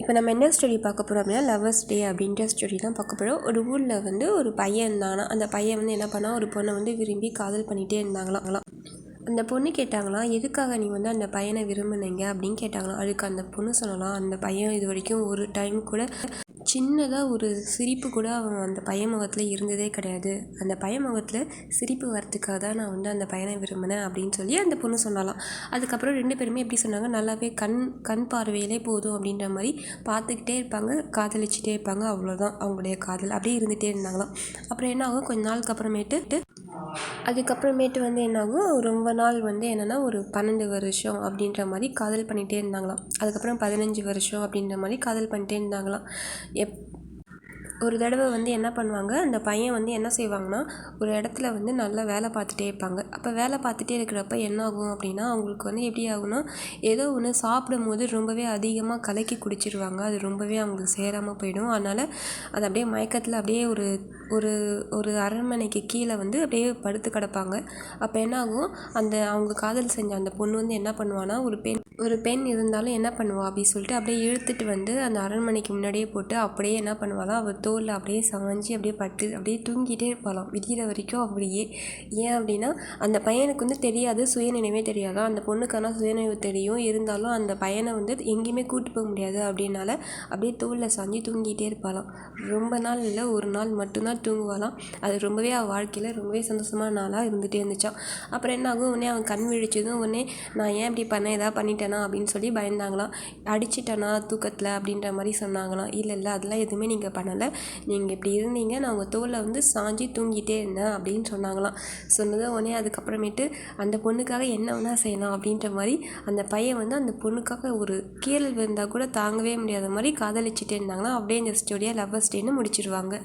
இப்போ நம்ம என்ன ஸ்டோரி பார்க்க போகிறோம் அப்படின்னா லவ்வர்ஸ் டே அப்படின்ற ஸ்டோரி தான் பார்க்க போகிறோம். ஒரு ஊரில் வந்து ஒரு பையன் இருந்தானா. அந்த பையன் வந்து என்ன பண்ணால் ஒரு பொண்ணை வந்து விரும்பி காதல் பண்ணிகிட்டே இருந்தாங்களாம். அந்த பொண்ணு கேட்டாங்களாம், எதுக்காக நீ வந்து அந்த பையனை விரும்புனீங்க அப்படின்னு கேட்டாங்களாம். அதுக்கு அந்த பொண்ணு சொல்லலாம், அந்த பையன் இது வரைக்கும் ஒரு டைம் கூட சின்னதாக ஒரு சிரிப்பு கூட அவன் அந்த பையன் முகத்தில் இருந்ததே கிடையாது. அந்த பையன் முகத்தில் சிரிப்பு வரத்துக்காக தான் நான் வந்து அந்த பையனை விரும்பினேன் அப்படின்னு சொல்லி அந்த பொண்ணு சொன்னாலாம். அதுக்கப்புறம் 2 பேருமே எப்படி சொன்னாங்க, நல்லாவே கண் பார்வையிலே போதும் அப்படின்ற மாதிரி பார்த்துக்கிட்டே இருப்பாங்க, காதலிச்சிட்டே இருப்பாங்க. அவ்வளோதான் அவங்களுடைய காதல் அப்படியே இருந்துகிட்டே இருந்தாங்களாம். அப்புறம் என்ன ஆகும், கொஞ்ச நாளுக்கு அதுக்கப்புறமேட்டு வந்து என்னாகும், ரொம்ப நாள் வந்து என்னென்னா ஒரு 12 வருஷம் அப்படின்ற மாதிரி காதல் பண்ணிகிட்டே இருந்தாங்களாம். அதுக்கப்புறம் 15 வருஷம் அப்படின்ற மாதிரி காதல் பண்ணிகிட்டே இருந்தாங்களாம். ஒரு தடவை வந்து என்ன பண்ணுவாங்க, அந்த பையன் வந்து என்ன செய்வாங்கன்னா, ஒரு இடத்துல வந்து நல்லா வேலை பார்த்துட்டே இருப்பாங்க. அப்போ வேலை பார்த்துட்டே இருக்கிறப்ப என்ன ஆகும் அப்படின்னா, அவங்களுக்கு வந்து எப்படி ஆகும்னா, ஏதோ ஒன்று சாப்பிடும்போது ரொம்பவே அதிகமாக கலக்கி குடிச்சிருவாங்க. அது ரொம்பவே அவங்களுக்கு சேராமல் போயிடும். அதனால் அது அப்படியே மயக்கத்தில் அப்படியே ஒரு ஒரு ஒரு அரண்மனைக்கு கீழே வந்து அப்படியே படுத்து கிடப்பாங்க. அப்போ என்ன ஆகும், அவங்க காதல் செஞ்ச அந்த பொண்ணு வந்து என்ன பண்ணுவான்னா, ஒரு பெண் இருந்தாலும் என்ன பண்ணுவா அப்படின்னு சொல்லிட்டு அப்படியே இழுத்துட்டு வந்து அந்த அரண்மனைக்கு முன்னாடியே போட்டு அப்படியே என்ன பண்ணுவாளாம், அவள் தோலில் அப்படியே சாஞ்சு அப்படியே பட்டு அப்படியே தூங்கிட்டே இருப்பாளாம் விடிகிற வரைக்கும். அப்படியே ஏன் அப்படின்னா, அந்த பையனுக்கு வந்து தெரியாது, சுயநினைவே தெரியாதா. அந்த பொண்ணுக்கான சுயநினைவு தெரியும், இருந்தாலும் அந்த பையனை வந்து எங்கேயுமே கூட்டு போக முடியாது அப்படின்னால அப்படியே தோலில் சாஞ்சு தூங்கிட்டே இருப்பாளாம். ரொம்ப நாள் இல்லை, ஒரு நாள் மட்டும்தான் தூங்குவாளாம். அது ரொம்பவே அவள் வாழ்க்கையில் ரொம்பவே சந்தோஷமான நாளாக இருந்துகிட்டே இருந்துச்சான். அப்புறம் என்ன ஆகும், உடனே அவன் கண் விழிச்சதும் உடனே நான் ஏன் இப்படி பண்ணேன், ஏதாவது பண்ணிட்டேனா அப்படின்னு சொல்லி பயந்தாங்களாம். அடிச்சிட்டேனா தூக்கத்தில் அப்படின்ற மாதிரி சொன்னாங்களாம். இல்லை அதெல்லாம் எதுவுமே நீங்கள் பண்ணலை, நீங்கள் இப்படி இருந்தீங்க, நான் உங்கள் தோலில் வந்து சாஞ்சி தூங்கிட்டே இருந்தேன் அப்படின்னு சொன்னாங்களாம். சொன்னதும் உடனே அதுக்கப்புறமேட்டு அந்த பொண்ணுக்காக என்ன வேணால் செய்யலாம் அப்படின்ற மாதிரி அந்த பையன் வந்து அந்த பொண்ணுக்காக ஒரு கீறல் விழுந்தால் கூட தாங்கவே முடியாத மாதிரி காதலிச்சுட்டே இருந்தாங்களாம். அப்படியே இந்த ஸ்டோரியை லவ்வர்ஸ் டேன்னு முடிச்சிருவாங்க.